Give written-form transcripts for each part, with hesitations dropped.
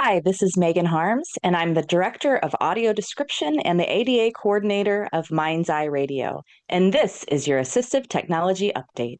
Hi, this is Megan Harms, and I'm the Director of Audio Description and the ADA Coordinator of Mind's Eye Radio. And this is your Assistive Technology Update.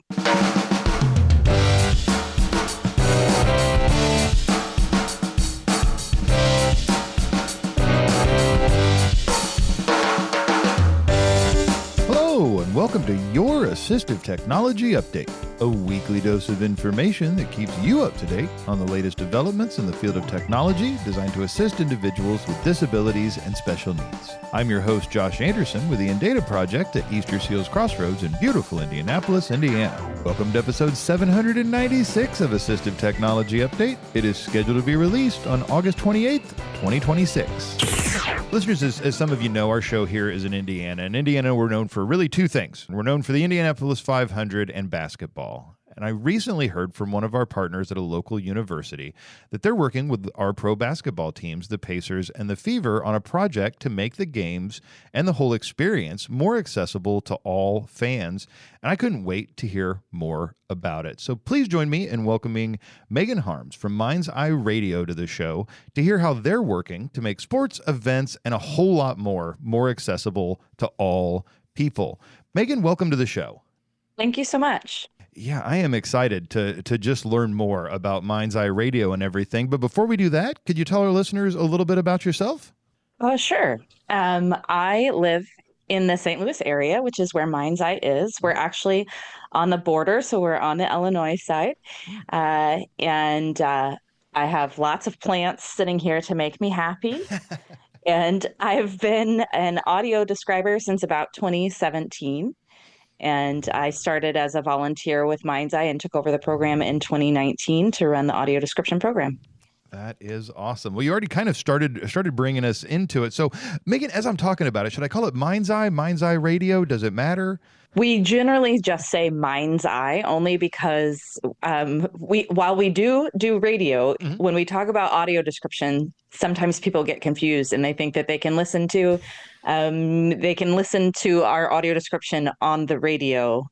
Hello, and welcome to your Assistive Technology Update, a weekly dose of information that keeps you up to date on the latest developments in the field of technology designed to assist individuals with disabilities and special needs. I'm your host, Josh Anderson, with the InData Project at Easter Seals Crossroads in beautiful Indianapolis, Indiana. Welcome to episode 796 of Assistive Technology Update. It is scheduled to be released on August 28th, 2026. Listeners, as some of you know, our show here is in Indiana. In Indiana, we're known for really two things. We're known for the Indianapolis 500 and basketball. And I recently heard from one of our partners at a local university that they're working with our pro basketball teams, the Pacers and the Fever, on a project to make the games and the whole experience more accessible to all fans. And I couldn't wait to hear more about it. So please join me in welcoming Magan Harms from Mind's Eye Radio to the show to hear how they're working to make sports, events, and a whole lot more accessible to all people. Megan, welcome to the show. Thank you so much. Yeah, I am excited to just learn more about Mind's Eye Radio and everything. But before we do that, could you tell our listeners a little bit about yourself? Sure. I live in the St. Louis area, which is where Mind's Eye is. We're actually on the border, so we're on the Illinois side. And I have lots of plants sitting here to make me happy. And I've been an audio describer since about 2017. And I started as a volunteer with Mind's Eye and took over the program in 2019 to run the audio description program. That is awesome. Well, you already kind of started bringing us into it. So, Megan, as I'm talking about it, should I call it Mind's Eye Radio? Does it matter? We generally just say Mind's Eye only because while we do radio, when we talk about audio description, sometimes people get confused and they think that they can listen to our audio description on the radio,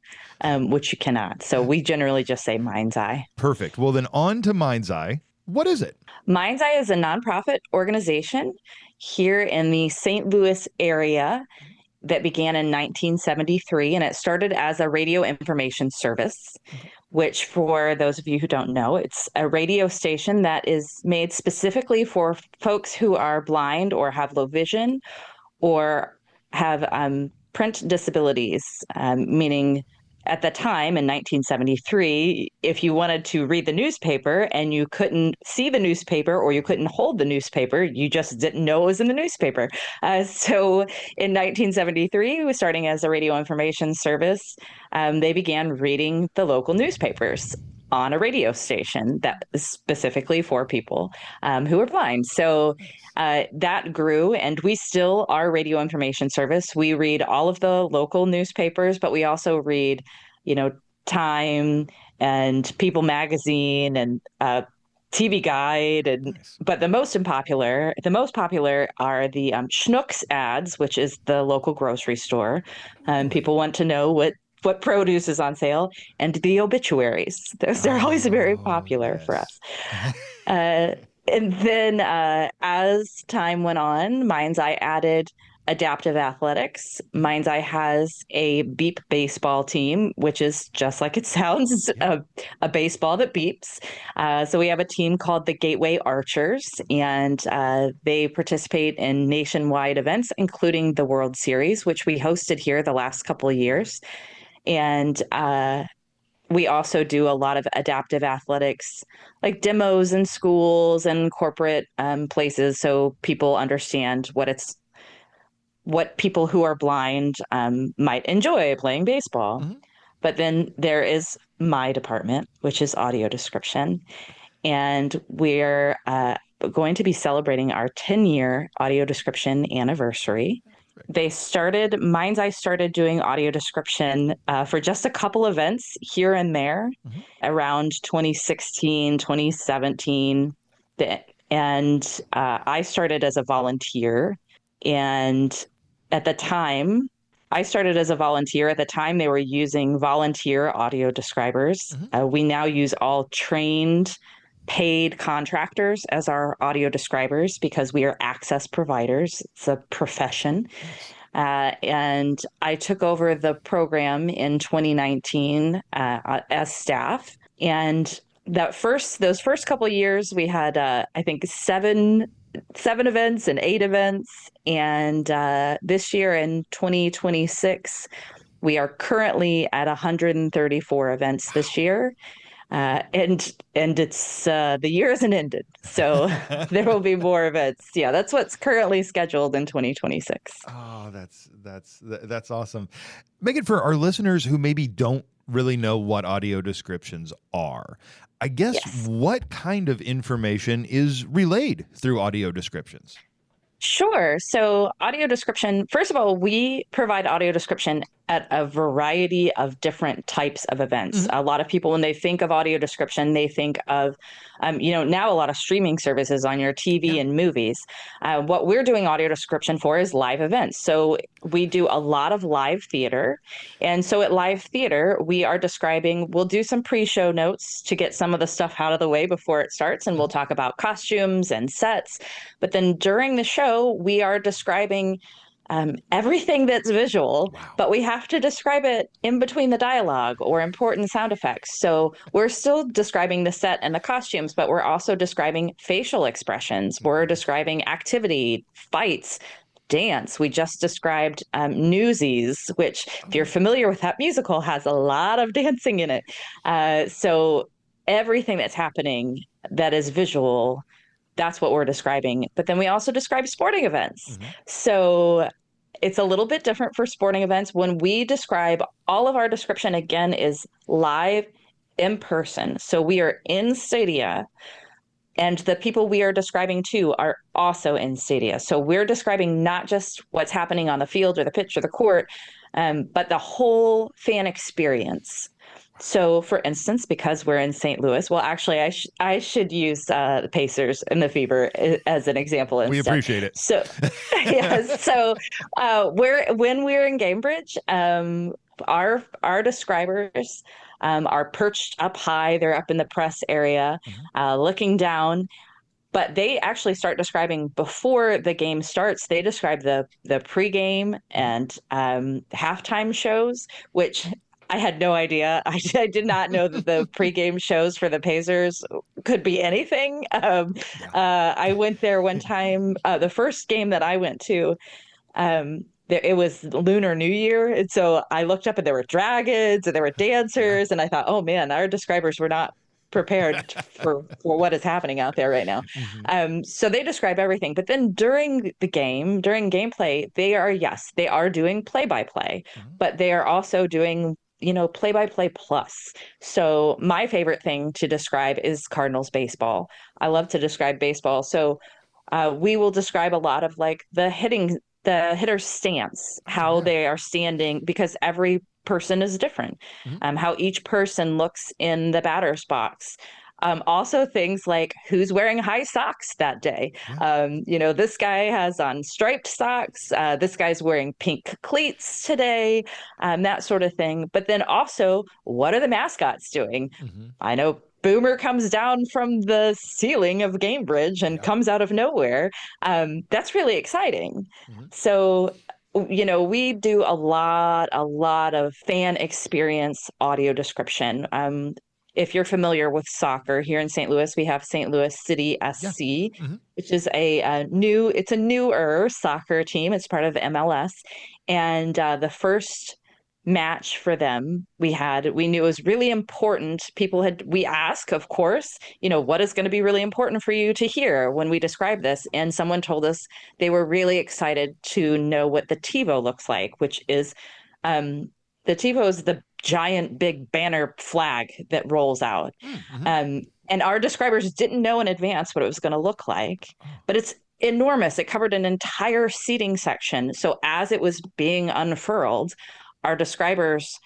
which you cannot. So we generally just say Mind's Eye. Perfect. Well, then on to Mind's Eye. What is it? Mind's Eye is a nonprofit organization here in the St. Louis area that began in 1973, and it started as a radio information service, which, for those of you who don't know, it's a radio station that is made specifically for folks who are blind or have low vision or have print disabilities, meaning at the time in 1973, if you wanted to read the newspaper and you couldn't see the newspaper or you couldn't hold the newspaper, you just didn't know it was in the newspaper. So in 1973, starting as a radio information service, they began reading the local newspapers on a radio station that is specifically for people who are blind. So that grew, and we still are a radio information service. We read all of the local newspapers, but we also read, Time and People Magazine and TV Guide, and Nice. But the most popular are the Schnucks ads, which is the local grocery store. People want to know what produce is on sale, and the obituaries. They're always very popular for us. And then as time went on, Mind's Eye added adaptive athletics. Mind's Eye has a beep baseball team, which is just like it sounds, a baseball that beeps. So we have a team called the Gateway Archers, and they participate in nationwide events, including the World Series, which we hosted here the last couple of years. And we also do a lot of adaptive athletics, like demos in schools and corporate places, so people understand what people who are blind might enjoy playing baseball. But then there is my department, which is audio description, and we're going to be celebrating our 10-year audio description anniversary. Mind's Eye started doing audio description for just a couple events here and there around 2016, 2017. And I started as a volunteer. And at the time they were using volunteer audio describers. We now use all trained paid contractors as our audio describers because we are access providers. It's a profession. Nice. And I took over the program in 2019 as staff. And those first couple of years, we had I think seven events and 8 events. And this year in 2026, we are currently at 134 events this year. And it's the year isn't ended, so there will be more events. Yeah, that's what's currently scheduled in 2026. Oh, that's awesome. Megan, for our listeners who maybe don't really know what audio descriptions are, I guess Yes. what kind of information is relayed through audio descriptions? Sure. So, audio description, first of all, we provide audio description at a variety of different types of events. Mhm. A lot of people, when they think of audio description, they think of, now a lot of streaming services on your TV Yeah. and movies. What we're doing audio description for is live events. So, we do a lot of live theater. And so, at live theater, we'll do some pre show notes to get some of the stuff out of the way before it starts. And we'll Mhm. talk about costumes and sets. But then during the show, we are describing everything that's visual, Wow. but we have to describe it in between the dialogue or important sound effects. So we're still describing the set and the costumes, but we're also describing facial expressions. We're describing activity, fights, dance. We just described Newsies, which, if you're Oh. familiar with that musical, has a lot of dancing in it. So everything that's happening that is visual, that's what we're describing. But then we also describe sporting events. Mhm. So it's a little bit different for sporting events. When we describe, all of our description again is live in person. So we are in stadia, and the people we are describing to are also in stadia. So we're describing not just what's happening on the field or the pitch or the court, but the whole fan experience. So, for instance, because we're in St. Louis, well, actually, I should use the Pacers and the Fever as an example We instead. appreciate it. So, yes. So, when we're in Gamebridge, our describers are perched up high. They're up in the press area, Mhm. looking down. But they actually start describing before the game starts. They describe the pregame Mhm. and halftime shows, which I had no idea. I did not know that the pregame shows for the Pacers could be anything. Yeah. I went there one time. The first game that I went to, it was Lunar New Year, and so I looked up and there were dragons and there were Yeah. dancers, and I thought, oh man, our describers were not prepared for what is happening out there right now. Mhm. So they describe everything, but then during the game, during gameplay, they are doing play by play, Mhm. but they are also doing play by play plus. So my favorite thing to describe is Cardinals baseball. I love to describe baseball. So we will describe a lot of like the hitter's stance, Oh, how yeah. they are standing, because every person is different, Mhm. how each person looks in the batter's box. Also, things like who's wearing high socks that day. Yeah. This guy has on striped socks. This guy's wearing pink cleats today, that sort of thing. But then also, what are the mascots doing? Mhm. I know Boomer comes down from the ceiling of Gamebridge and Yeah. comes out of nowhere. That's really exciting. Mhm. So, we do a lot of fan experience audio description. If you're familiar with soccer here in St. Louis, we have St. Louis City Yeah. SC, Mhm. which is it's a newer soccer team. It's part of the MLS. And the first match for them we knew it was really important. We ask, of course, what is going to be really important for you to hear when we describe this? And someone told us they were really excited to know what the TiVo looks like, which is um, the TiVo is the giant big banner flag that rolls out. Mhm. And our describers didn't know in advance what it was going to look like, Oh. but it's enormous. It covered an entire seating section. So as it was being unfurled, our describers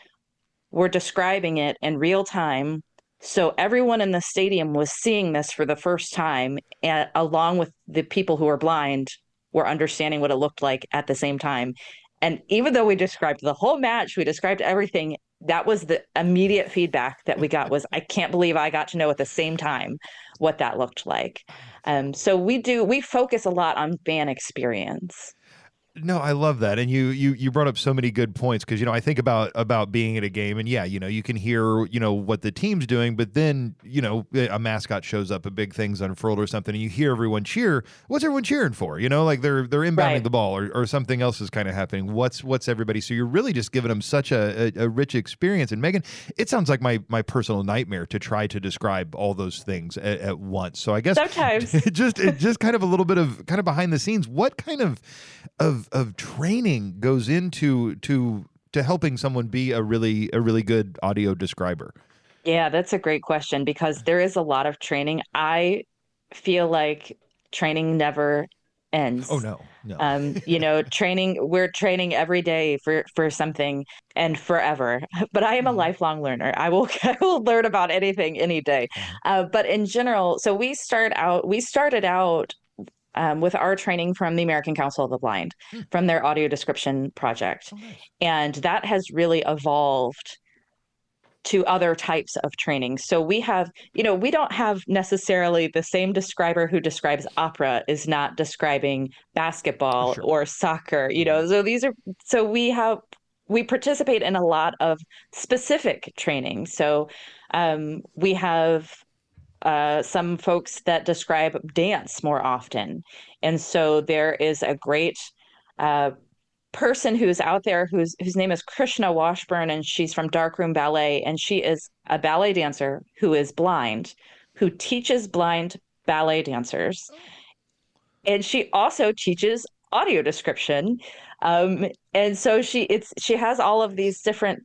were describing it in real time. So everyone in the stadium was seeing this for the first time, and along with the people who are blind were understanding what it looked like at the same time. And even though we described the whole match, we described everything, that was the immediate feedback that we got was, I can't believe I got to know at the same time what that looked like. So we focus a lot on fan experience. No, I love that, and you brought up so many good points because I think about being at a game, and yeah, you can hear what the team's doing, but then a mascot shows up, a big thing's unfurled or something, and you hear everyone cheer. What's everyone cheering for? Like they're inbounding Right. the ball, or something else is kind of happening. What's everybody? So you're really just giving them such a rich experience. And Megan, it sounds like my personal nightmare to try to describe all those things at once. So I guess Sometimes. just kind of a little bit of kind of behind the scenes. What kind of training goes into to helping someone be a really good audio describer? Yeah, that's a great question because there is a lot of training. I feel like training never Oh ends. no. We're training every day for something and forever. But I am a Mhm. lifelong learner. I will I will learn about anything any day. Mhm. But in general, so we started out with our training from the American Council of the Blind, Hmm. from their audio description project. Oh, nice. And that has really evolved to other types of training. So we don't have necessarily the same describer who describes opera is not describing basketball Sure. or soccer, Mhm. so we participate in a lot of specific training. So we have some folks that describe dance more often. And so there is a great uh, person who's out there whose name is Krishna Washburn, and she's from Darkroom Ballet, and she is a ballet dancer who is blind, who teaches blind ballet dancers, Oh. and she also teaches audio description. And so she has all of these different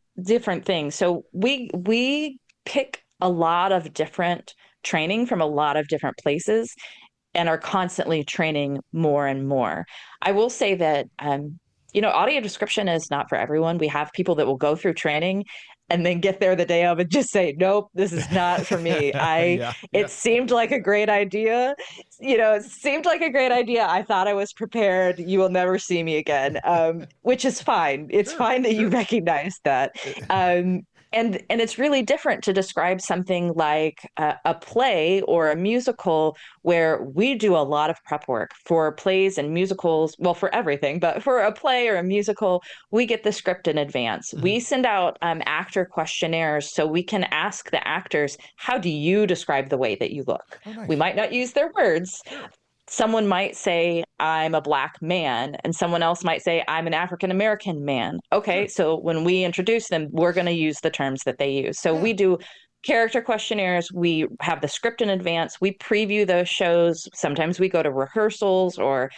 things. So we pick a lot of different training from a lot of different places and are constantly training more and more. I will say that audio description is not for everyone. We have people that will go through training and then get there the day of and just say, "Nope, this is not for me." Yeah. It seemed like a great idea. It seemed like a great idea. I thought I was prepared. You will never see me again. Which is fine. It's Sure. fine that you Sure. recognize that. Um, and it's really different to describe something like a play or a musical where we do a lot of prep work for plays and musicals, well, for everything, but for a play or a musical, we get the script in advance. Mhm. We send out actor questionnaires so we can ask the actors, how do you describe the way that you look? Oh, We nice. might not use their words. Sure. Someone might say, I'm a Black man, and someone else might say, I'm an African American man. Okay, Sure. so when we introduce them, we're going to use the terms that they use. So Yeah. we do character questionnaires, we have the script in advance, we preview those shows. Sometimes we go to rehearsals or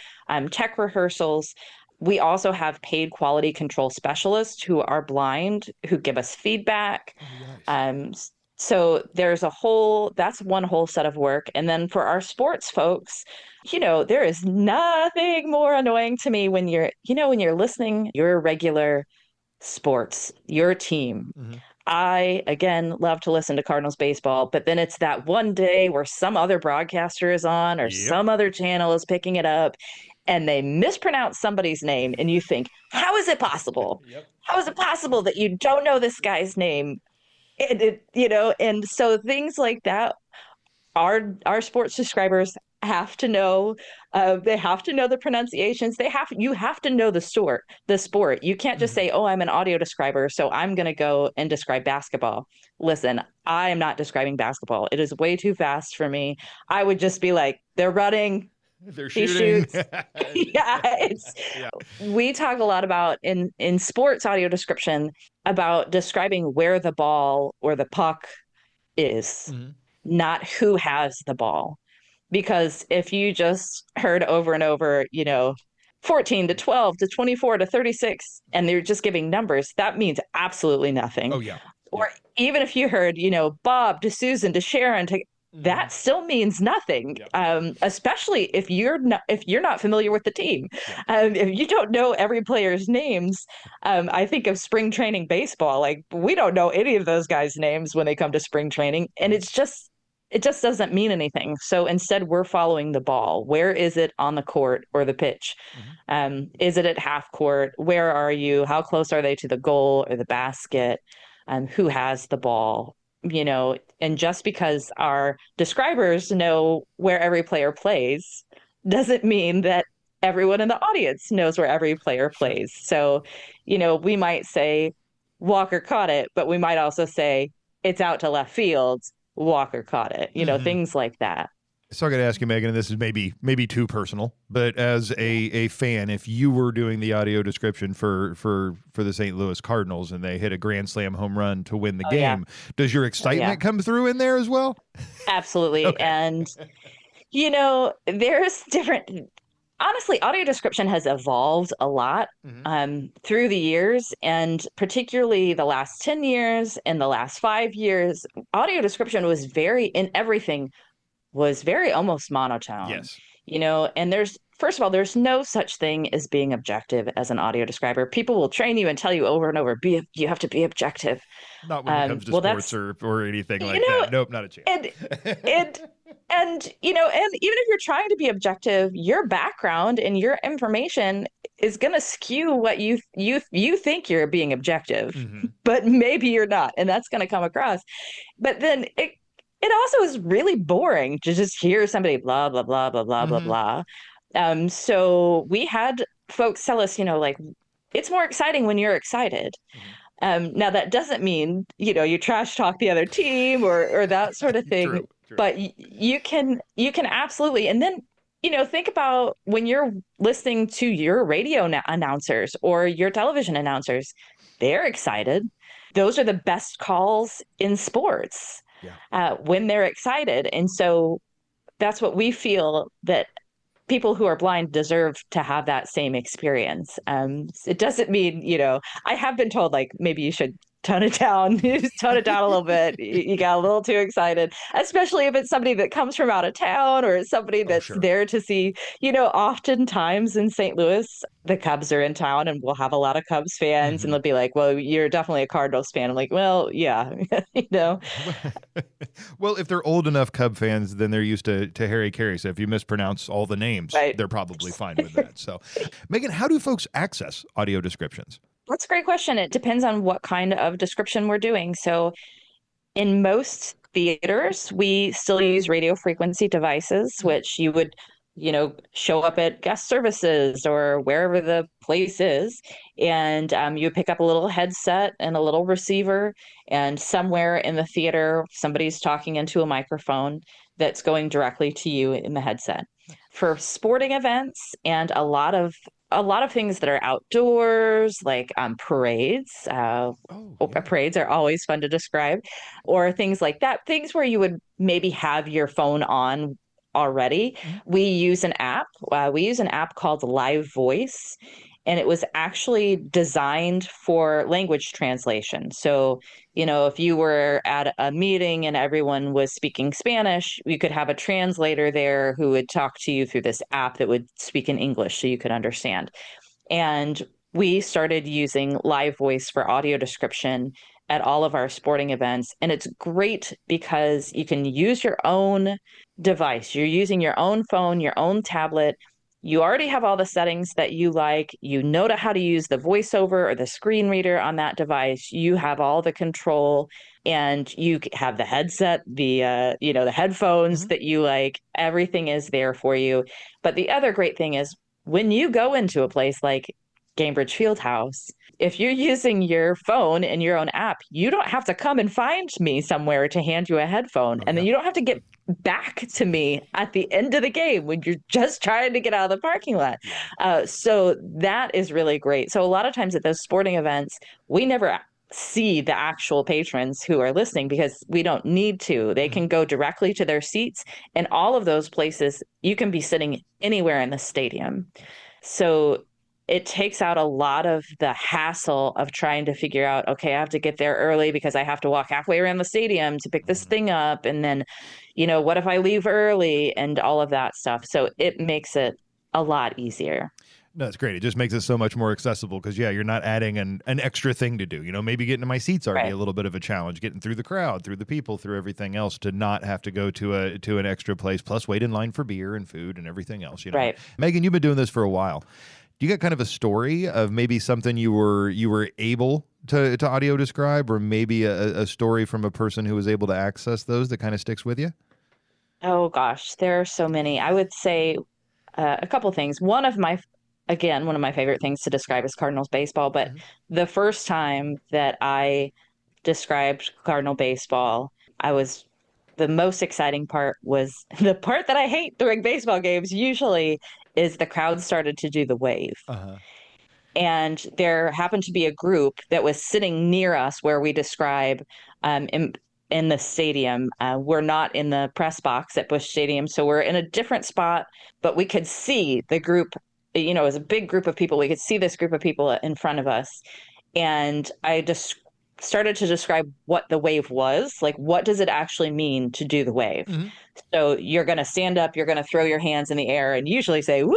tech rehearsals. We also have paid quality control specialists who are blind, who give us feedback. Oh, nice. Um, so that's one whole set of work. And then for our sports folks, there is nothing more annoying to me when you're listening, your regular sports, your team. Mhm. I, again, love to listen to Cardinals baseball, but then it's that one day where some other broadcaster is on or Yep. some other channel is picking it up and they mispronounce somebody's name. And you think, how is it possible? Yep. How is it possible that you don't know this guy's name? And so things like that, our sports describers have to know. They have to know the pronunciations. You have to know the sport. You can't just Mhm. say, oh, I'm an audio describer, so I'm going to go and describe basketball. Listen, I am not describing basketball. It is way too fast for me. I would just be like, they're running, They're he shooting. shoots. Yeah, Yeah. we talk a lot about in sports audio description about describing where the ball or the puck is, Mhm. not who has the ball. Because if you just heard over and over, 14 to 12 to 24 to 36, and they're just giving numbers, that means absolutely nothing. Oh, yeah. Or Yep. even if you heard, Bob to Susan to Sharon to that Mhm. still means nothing, Yep. especially if you're not familiar with the team. Yep. If you don't know every player's names, I think of spring training baseball. Like we don't know any of those guys' names when they come to spring training, and Mhm. it just doesn't mean anything. So instead, we're following the ball. Where is it on the court or the pitch? Mhm. Is it at half court? Where are you? How close are they to the goal or the basket? who has the ball, and just because our describers know where every player plays doesn't mean that everyone in the audience knows where every player Sure. plays. So, we might say Walker caught it, but we might also say it's out to left field. Walker caught it, things like that. So I got to ask you, Megan, and this is maybe too personal, but as a fan, if you were doing the audio description for the St. Louis Cardinals and they hit a grand slam home run to win the Oh, yeah. game, does your excitement come through in there as well? Absolutely. Okay. And, there's different, honestly, audio description has evolved a lot through the years, and particularly the last 10 years and the last 5 years, audio description was very almost monotone. Yes. And first of all, there's no such thing as being objective as an audio describer. People will train you and tell you over and over, you have to be objective. Not when it comes to sports or anything like that. Nope, not a chance. And even if you're trying to be objective, your background and your information is going to skew what you think you're being objective, but maybe you're not, and that's going to come across. But then it also is really boring to just hear somebody blah blah blah blah blah blah blah. So we had folks tell us, like, it's more exciting when you're excited. Now that doesn't mean, you trash talk the other team or that sort of thing. True. But you can absolutely. And then, think about when you're listening to your radio announcers or your television announcers, they're excited. Those are the best calls in sports. When they're excited. And so that's what we feel, that people who are blind deserve to have that same experience. It doesn't mean, I have been told, like, maybe you should tone it down, just tone it down a little bit. You got a little too excited, especially if it's somebody that comes from out of town or somebody that's there to see, oftentimes in St. Louis, the Cubs are in town and we'll have a lot of Cubs fans and they'll be like, well, you're definitely a Cardinals fan. I'm like, well, yeah, Well, if they're old enough Cub fans, then they're used to Harry Carey. So if you mispronounce all the names, they're probably fine with that. So, Megan, how do folks access audio descriptions? That's a great question. It depends on what kind of description we're doing. So in most theaters, we still use radio frequency devices, which you would, show up at guest services or wherever the place is. And you pick up a little headset and a little receiver, and somewhere in the theater, somebody's talking into a microphone that's going directly to you in the headset. For sporting events and a lot of things that are outdoors, like parades. Parades are always fun to describe, or things like that. Things where you would maybe have your phone on already. We use an app. We use an app called Live Voice, and it was actually designed for language translation. So, if you were at a meeting and everyone was speaking Spanish, you could have a translator there who would talk to you through this app that would speak in English so you could understand. And we started using Live Voice for audio description at all of our sporting events. And it's great because you can use your own device. You're using your own phone, your own tablet. You already have all the settings that you like. You know how to use the voiceover or the screen reader on that device. You have all the control, and you have the headset, the headphones that you like. Everything is there for you. But the other great thing is when you go into a place like Gainbridge Fieldhouse, if you're using your phone and your own app, you don't have to come and find me somewhere to hand you a headphone. And then you don't have to get back to me at the end of the game when you're just trying to get out of the parking lot. So that is really great. So a lot of times at those sporting events, we never see the actual patrons who are listening because we don't need to. They can go directly to their seats, and all of those places, you can be sitting anywhere in the stadium. So it takes out a lot of the hassle of trying to figure out, okay, I have to get there early because I have to walk halfway around the stadium to pick this thing up. And then, what if I leave early and all of that stuff? So it makes it a lot easier. No, it's great. It just makes it so much more accessible because, you're not adding an extra thing to do. Maybe getting to my seat's already a little bit of a challenge, getting through the crowd, through the people, through everything else, to not have to go to an extra place, plus wait in line for beer and food and everything else. Right. Megan, you've been doing this for a while. Do you got kind of a story of maybe something you were able to audio describe, or maybe a story from a person who was able to access those that kind of sticks with you? Oh gosh, there are so many. I would say a couple things. One of my favorite things to describe is Cardinals baseball. But Mhm. the first time that I described Cardinal baseball, I was the most exciting part was the part that I hate during baseball games usually is the crowd started to do the wave. Uh-huh. And there happened to be a group that was sitting near us where we describe in the stadium. We're not in the press box at Busch Stadium, so we're in a different spot, but we could see the group, it was a big group of people. We could see this group of people in front of us. And I just started to describe what the wave was. Like, what does it actually mean to do the wave? Mhm. So you're going to stand up, you're going to throw your hands in the air and usually say, woo,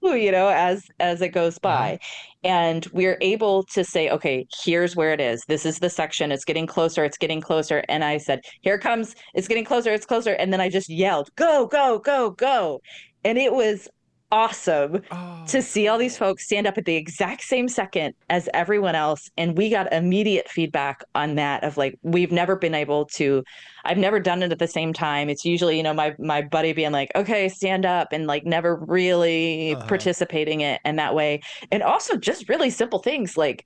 as it goes Uh-huh. by. And we're able to say, okay, here's where it is. This is the section. It's getting closer. It's getting closer. And I said, here it comes. It's getting closer. It's closer. And then I just yelled, go, go, go, go. And it was awesome to Oh, see all these cool. folks stand up at the exact same second as everyone else. And we got immediate feedback on that of like, I've never done it at the same time. It's usually, my buddy being like, okay, stand up and like never really Uh-huh. participating it in that way. And also just really simple things like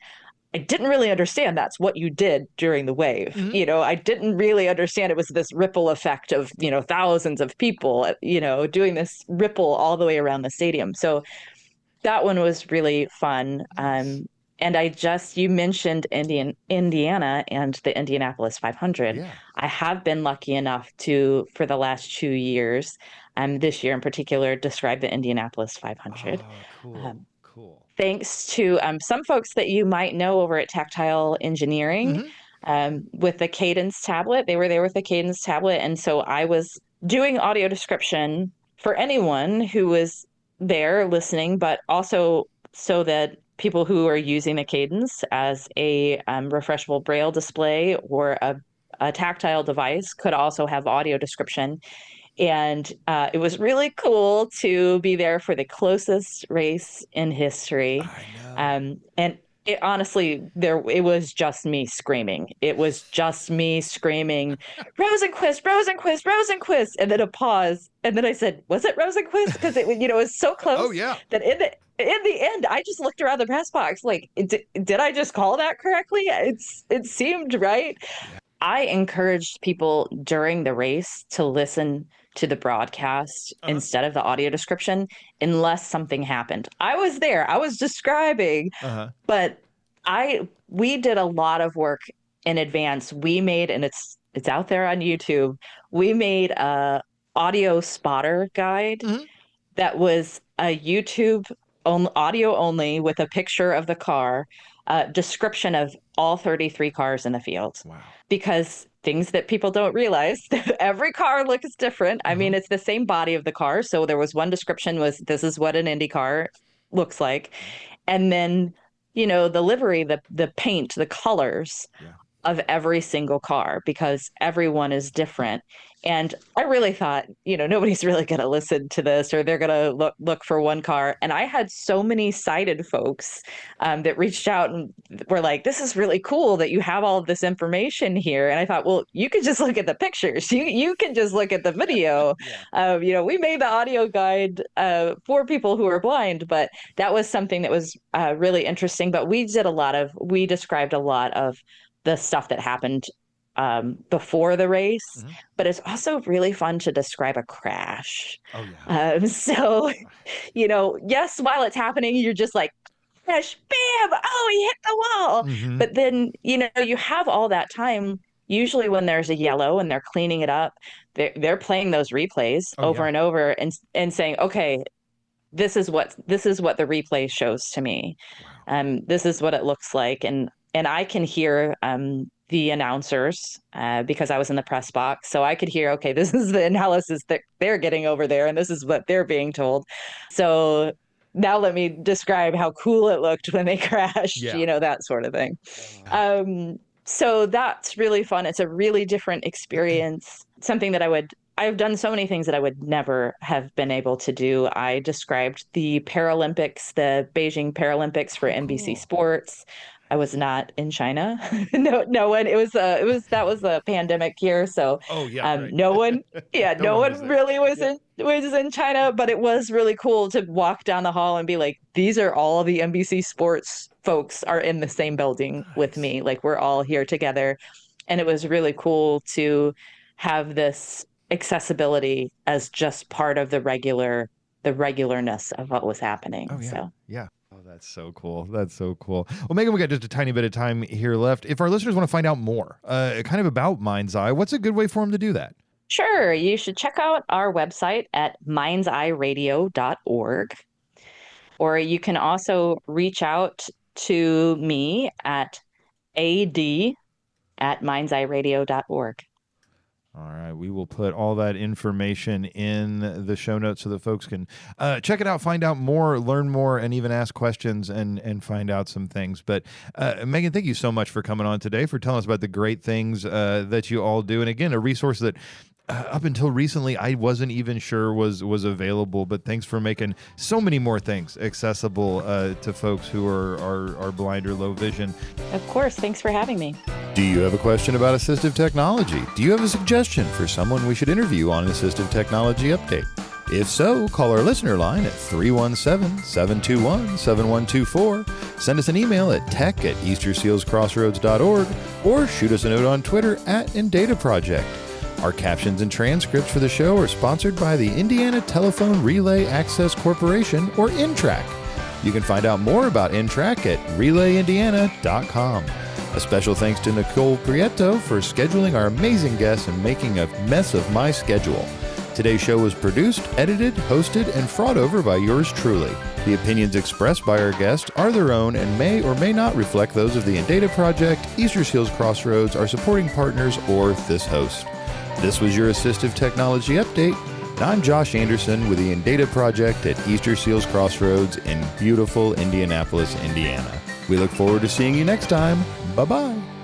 I didn't really understand that's what you did during the wave. Mhm. I didn't really understand it was this ripple effect of, thousands of people, doing this ripple all the way around the stadium. So that one was really fun. Nice. And you mentioned Indiana and the Indianapolis 500. Yeah. I have been lucky enough to, for the last 2 years, this year in particular, describe the Indianapolis 500. Oh, cool. Um, Cool. Thanks to some folks that you might know over at Tactile Engineering Mhm. with the Cadence tablet. They were there with the Cadence tablet. And so I was doing audio description for anyone who was there listening, but also so that people who are using the Cadence as a refreshable braille display or a tactile device could also have audio description. And it was really cool to be there for the closest race in history. I know. And it honestly, it was just me screaming. It was just me screaming, Rosenquist, Rosenquist, Rosenquist, and then a pause. And then I said, "Was it Rosenquist?" Because it was so Oh, close yeah. that in the end, I just looked around the press box like, did I just call that correctly? It seemed right. Yeah. I encouraged people during the race to listen to the broadcast Uh-huh. instead of the audio description unless something happened. I was there, I was describing, Uh-huh. but we did a lot of work in advance. We made, and it's out there on YouTube, we made a audio spotter guide Mhm. that was a YouTube audio only with a picture of the car, description of all 33 cars in the field. Wow. Because things that people don't realize, every car looks different. I Uh-huh. mean, it's the same body of the car. So there was one description was this is what an Indy car looks like. And then, the livery, the paint, the colors Yeah. of every single car because everyone is different. And I really thought, nobody's really going to listen to this or they're going to look for one car. And I had so many sighted folks that reached out and were like, this is really cool that you have all of this information here. And I thought, well, you can just look at the pictures. You can just look at the video. Yeah. We made the audio guide for people who are blind, but that was something that was really interesting. But we described a lot of the stuff that happened before the race, Mhm. but it's also really fun to describe a crash. Oh, yeah. So, yes, while it's happening, you're just like, crash, bam, oh, he hit the wall. Mhm. But then, you have all that time. Usually, when there's a yellow and they're cleaning it up, they're playing those replays Oh, over yeah. and over and saying, okay, this is what the replay shows to me. Wow. This is what it looks like, and I can hear the announcers because I was in the press box, so I could hear, okay, this is the analysis that they're getting over there, and this is what they're being told. So now let me describe how cool it looked when they crashed, Yeah. that sort of thing. Yeah. So that's really fun. It's a really different experience. Something that I've done so many things that I would never have been able to do. I described the Paralympics, the Beijing Paralympics for Oh, NBC cool. Sports. I was not in China. No one. That was a pandemic year, so Oh yeah, right. no one. Yeah, No no one was one there. really Yep. was in China, but it was really cool to walk down the hall and be like, these are all the NBC Sports folks are in the same building with Nice. me. Like we're all here together, and it was really cool to have this accessibility as just part of the regularness of what was happening. Oh yeah. So. Yeah. Oh, that's so cool. That's so cool. Well, Megan, we got just a tiny bit of time here left. If our listeners want to find out more, kind of about Mind's Eye, what's a good way for them to do that? Sure, you should check out our website at mindseyeradio.org, or you can also reach out to me at ad@mindseyeradio.org. All right, we will put all that information in the show notes so that folks can check it out, find out more, learn more, and even ask questions and find out some things. But Megan, thank you so much for coming on today, for telling us about the great things that you all do. And again, a resource that up until recently I wasn't even sure was available. But thanks for making so many more things accessible to folks who are blind or low vision. Of course, thanks for having me. Do you have a question about assistive technology? Do you have a suggestion for someone we should interview on an assistive technology update? If so, call our listener line at 317-721-7124, send us an email at tech@eastersealscrossroads.org, or shoot us a note on Twitter @InDataProject. Our captions and transcripts for the show are sponsored by the Indiana Telephone Relay Access Corporation, or INTRAC. You can find out more about INTRAC at relayindiana.com. A special thanks to Nicole Prieto for scheduling our amazing guests and making a mess of my schedule. Today's show was produced, edited, hosted, and fraud over by yours truly. The opinions expressed by our guests are their own and may or may not reflect those of the InData Project, Easter Seals Crossroads, our supporting partners, or this host. This was your Assistive Technology Update. I'm Josh Anderson with the InData Project at Easter Seals Crossroads in beautiful Indianapolis, Indiana. We look forward to seeing you next time. Bye-bye.